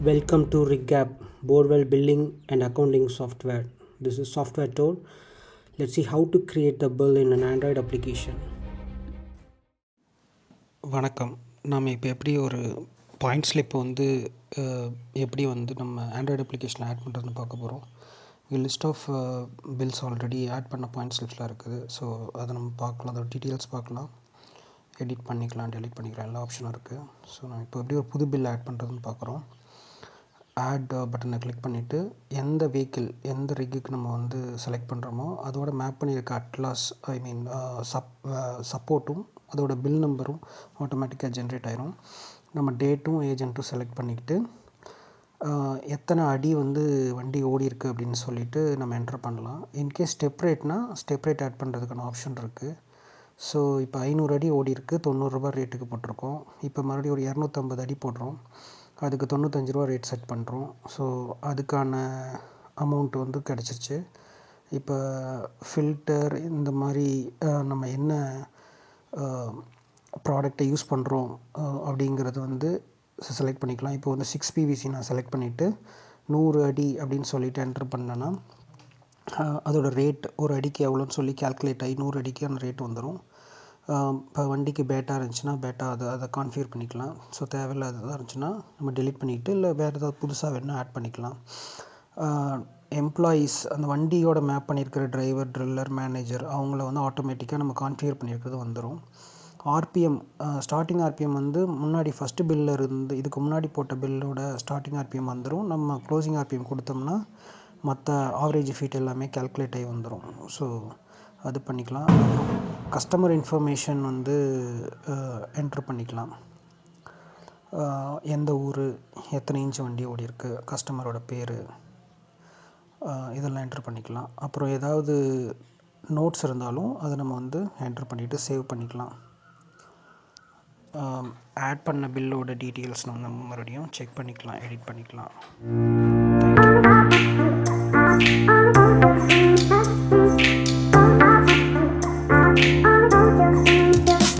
Welcome to RigGap, Borewell Billing and Accounting Software. This is Software Tour. Let's see how to create the bill in an Android application. வணக்கம். நாம் இப்போ எப்படி ஒரு point slip எப்படி நம்ம Android அப்ளிகேஷனில் add பண்ணுறதுன்னு பார்க்க போகிறோம். List of bills already add பண்ண பாயிண்ட் ஸ்லிப்ஸ்லாம் இருக்குது. ஸோ அதை நம்ம பார்க்கலாம், அதோட டீட்டெயில்ஸ் பார்க்கலாம், எடிட் பண்ணிக்கலாம், டெலிட் பண்ணிக்கலாம், எல்லா ஆப்ஷனும் இருக்குது. ஸோ நம்ம இப்போ எப்படி ஒரு புது பில் ஆட் பண்ணுறதுன்னு பார்க்குறோம். ஆட் பட்டனை கிளிக் பண்ணிவிட்டு எந்த வெஹிக்கிள், எந்த ரிக்குக்கு நம்ம செலக்ட் பண்ணுறோமோ அதோட மேப் பண்ணியிருக்க அட்லாஸ் சப்போர்ட்டும் அதோட பில் நம்பரும் ஆட்டோமேட்டிக்காக ஜென்ரேட் ஆயிரும். நம்ம டேட்டும் ஏஜென்ட்டும் செலக்ட் பண்ணிக்கிட்டு எத்தனை அடி வண்டி ஓடி இருக்குது அப்படின்னு சொல்லிட்டு நம்ம என்டர் பண்ணலாம். இன்கேஸ் ஸ்டெப் ரேட் ஆட் பண்ணுறதுக்கான ஆப்ஷன் இருக்குது. ஸோ இப்போ 500 அடி ஓடி இருக்குது, ₹90 ரேட்டுக்கு போட்டிருக்கோம். இப்போ மறுபடியும் ஒரு 250 அடி போடுறோம், அதுக்கு ₹95 ரேட் செட் பண்ணுறோம். ஸோ அதுக்கான அமௌண்ட் கிடச்சிருச்சு. இப்போ ஃபில்டர் இந்த மாதிரி நம்ம என்ன ப்ராடக்டை யூஸ் பண்ணுறோம் அப்படிங்கிறது செலக்ட் பண்ணிக்கலாம். இப்போ 6 PVC நான் செலக்ட் பண்ணிவிட்டு 100 அடி அப்படின்னு சொல்லிட்டு என்ட்ரு பண்ணேன்னா அதோட ரேட் ஒரு அடிக்கு எவ்வளோன்னு சொல்லி கால்குலேட் ஆகி 100 அடிக்கான ரேட் வந்துடும். இப்போ வண்டிக்கு பேட்டா இருந்துச்சுன்னா பேட்டா அதை கான்ஃபிகர் பண்ணிக்கலாம். ஸோ தேவையில்லாததாக இருந்துச்சுன்னா நம்ம டெலிட் பண்ணிக்கிட்டு இல்லை வேறு ஏதாவது புதுசாக வேணுன்னா ஆட் பண்ணிக்கலாம். எம்ப்ளாயீஸ், அந்த வண்டியோட மேப் பண்ணியிருக்கிற டிரைவர், ட்ரில்லர், மேனேஜர் அவங்கள ஆட்டோமேட்டிக்காக நம்ம கான்ஃபிகர் பண்ணியிருக்கிறது வந்துடும். ஆர்பிஎம், ஸ்டார்டிங் ஆர்பிஎம் முன்னாடி ஃபஸ்ட்டு பில்லில் இதுக்கு முன்னாடி போட்ட பில்லோட ஸ்டார்டிங் ஆர்பிஎம் வந்துடும். நம்ம க்ளோசிங் ஆர்பிஎம் கொடுத்தோம்னா மற்ற ஆவரேஜ் ஃபீட் எல்லாமே கால்குலேட் ஆகி வந்துடும். ஸோ அது பண்ணிக்கலாம். கஸ்டமர் இன்ஃபர்மேஷன் என்ட்ரு பண்ணிக்கலாம். எந்த ஊர், எத்தனை இன்ச் வண்டி ஓடி இருக்குது, கஸ்டமரோட பேர், இதெல்லாம் என்ட்ரு பண்ணிக்கலாம். அப்புறம் ஏதாவது நோட்ஸ் இருந்தாலும் அதை நம்ம என்ட்ரு பண்ணிவிட்டு சேவ் பண்ணிக்கலாம். ஆட் பண்ண பில்லோட டீட்டெயில்ஸ் நம்ம மறுபடியும் செக் பண்ணிக்கலாம், எடிட் பண்ணிக்கலாம்.